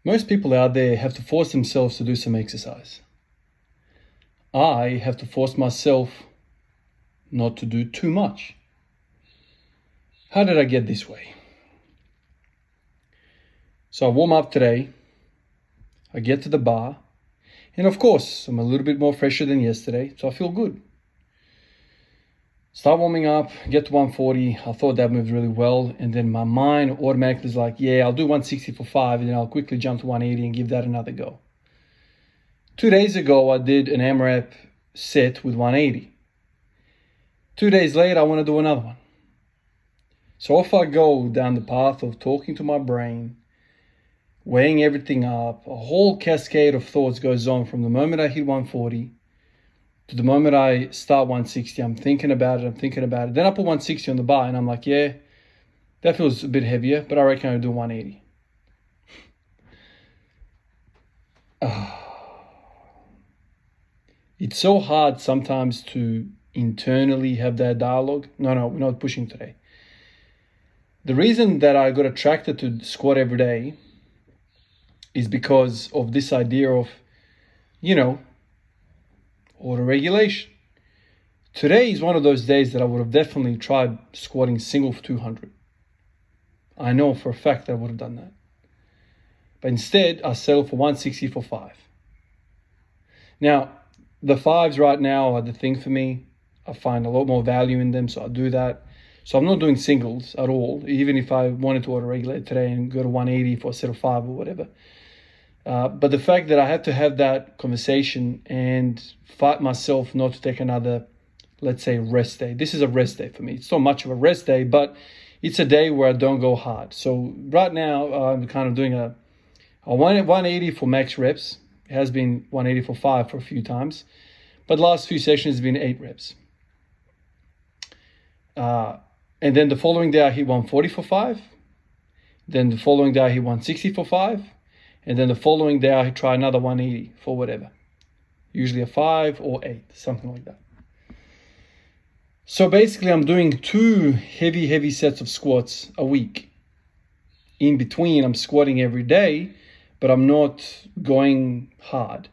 Most people out there have to force themselves to do some exercise. I have to force myself not to do too much. How did I get this way? So I warm up today, I get to the bar, and of course, I'm a little bit more fresher than yesterday, so I feel good. Start warming up, get to 140, I thought that moved really well, and then my mind automatically is like, yeah, I'll do 160 for 5, and then I'll quickly jump to 180 and give that another go. 2 days ago, I did an AMRAP set with 180. 2 days later, I want to do another one. So if I go down the path of talking to my brain, weighing everything up, a whole cascade of thoughts goes on from the moment I hit 140 to the moment I start 160. I'm thinking about it. Then I put 160 on the bar and I'm like, yeah, that feels a bit heavier, but I reckon I'll do 180. It's so hard sometimes to internally have that dialogue. No, we're not pushing today. The reason that I got attracted to squat every day is because of this idea of, auto-regulation. Today is one of those days that I would have definitely tried squatting single for 200. I know for a fact that I would have done that. But instead, I settled for 160 for 5. Now, the 5s right now are the thing for me. I find a lot more value in them, so I do that. So I'm not doing singles at all, even if I wanted to auto-regulate today and go to 180 for a set of 5 or whatever. But the fact that I had to have that conversation and fight myself not to take another, let's say, rest day. This is a rest day for me. It's not much of a rest day, but it's a day where I don't go hard. So right now, I'm kind of doing a 180 for max reps. It has been 180 for 5 for a few times. But the last few sessions has been 8 reps. And then the following day, I hit 140 for 5. Then the following day, I hit 160 for 5. And then the following day, I try another 180 for whatever. Usually a 5 or 8, something like that. So basically, I'm doing 2 heavy sets of squats a week. In between, I'm squatting every day, but I'm not going hard.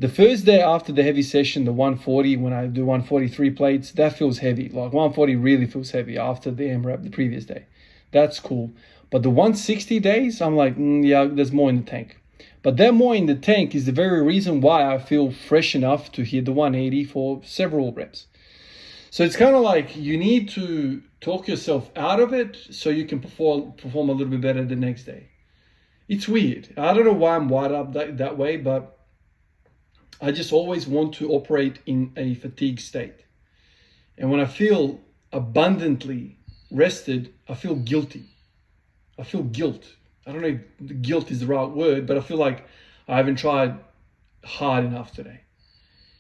The first day after the heavy session, the 140, when I do 143 plates, that feels heavy. Like 140 really feels heavy after the AMRAP the previous day. That's cool. But the 160 days, I'm like, yeah, there's more in the tank. But that more in the tank is the very reason why I feel fresh enough to hit the 180 for several reps. So it's kind of like you need to talk yourself out of it so you can perform a little bit better the next day. It's weird. I don't know why I'm wired up that way, but I just always want to operate in a fatigue state. And when I feel abundantly rested, I feel guilty. I feel guilt. I don't know if guilt is the right word, but I feel like I haven't tried hard enough today.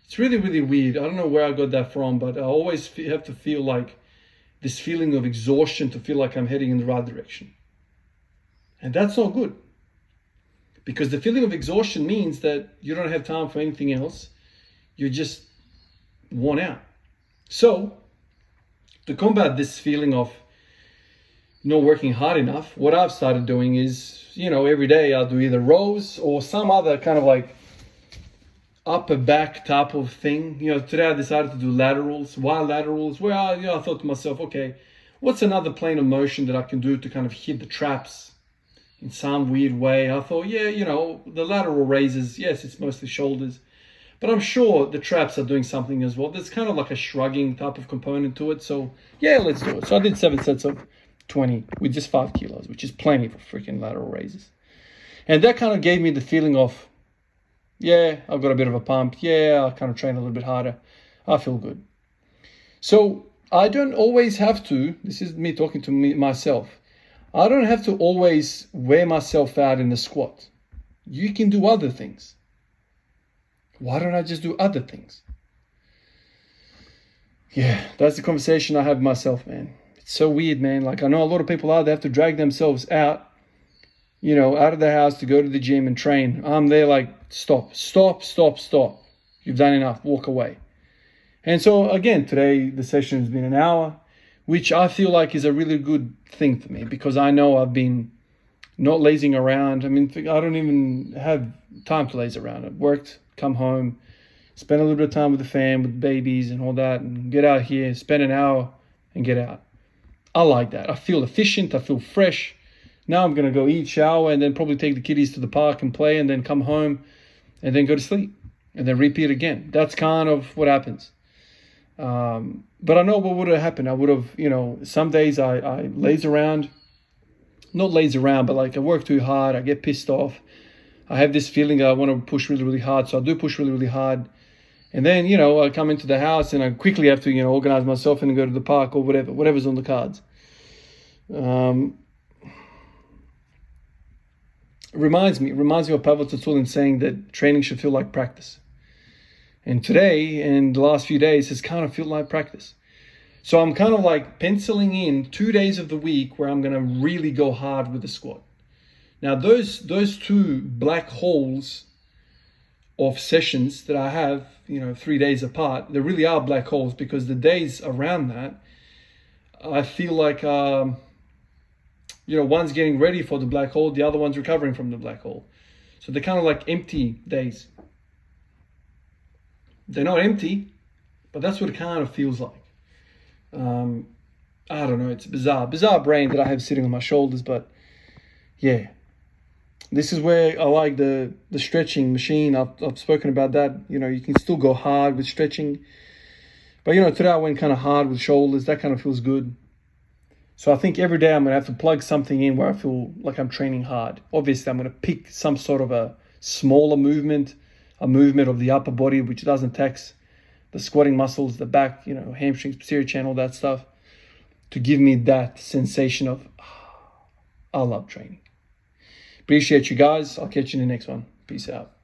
It's really, really weird. I don't know where I got that from, but I always have to feel like this feeling of exhaustion to feel like I'm heading in the right direction. And that's not good. Because the feeling of exhaustion means that you don't have time for anything else. You're just worn out. So, to combat this feeling of not working hard enough, what I've started doing is, every day I'll do either rows or some other kind of like upper back type of thing. Today I decided to do laterals. Why laterals? Well, I thought to myself, okay, what's another plane of motion that I can do to kind of hit the traps in some weird way? I thought, the lateral raises, yes, it's mostly shoulders, but I'm sure the traps are doing something as well. There's kind of like a shrugging type of component to it. So yeah, let's do it. So I did 7 sets of 20 with just 5 kilos, which is plenty for freaking lateral raises. And that kind of gave me the feeling of, yeah, I've got a bit of a pump. Yeah, I'll kind of train a little bit harder. I feel good. So I don't always have to, this is me talking to myself, I don't have to always wear myself out in the squat. You can do other things. Why don't I just do other things? Yeah, that's the conversation I have with myself, man. It's so weird, man. Like, I know a lot of people out there have to drag themselves out, out of the house to go to the gym and train. I'm there like, stop. You've done enough, walk away. And so again, today the session has been an hour, which I feel like is a really good thing for me because I know I've been not lazing around. I mean, I don't even have time to laze around. I've worked, come home, spend a little bit of time with the fam, with babies and all that, and get out here, spend an hour and get out. I like that. I feel efficient. I feel fresh. Now I'm going to go eat, shower, and then probably take the kiddies to the park and play, and then come home and then go to sleep and then repeat again. That's kind of what happens. But I know what would have happened. I would have, some days I laze around, not laze around, but like I work too hard. I get pissed off. I have this feeling I want to push really, really hard. So I do push really, really hard. And then, I come into the house and I quickly have to, organize myself and go to the park or whatever's on the cards. It reminds me of Pavel Tsatsouline saying that training should feel like practice. And today, and the last few days, has kind of felt like practice. So I'm kind of like penciling in 2 days of the week where I'm going to really go hard with the squat. Now, those two black holes of sessions that I have, 3 days apart, they really are black holes, because the days around that, I feel like, one's getting ready for the black hole, the other one's recovering from the black hole. So they're kind of like empty days. They're not empty, but that's what it kind of feels like. I don't know, it's bizarre brain that I have sitting on my shoulders, but yeah. This is where I like the stretching machine. I've spoken about that. You can still go hard with stretching. But, today I went kind of hard with shoulders. That kind of feels good. So I think every day I'm going to have to plug something in where I feel like I'm training hard. Obviously, I'm going to pick some sort of a smaller movement, a movement of the upper body, which doesn't tax the squatting muscles, the back, hamstrings, posterior chain, all that stuff, to give me that sensation of, I love training. Appreciate you guys. I'll catch you in the next one. Peace out.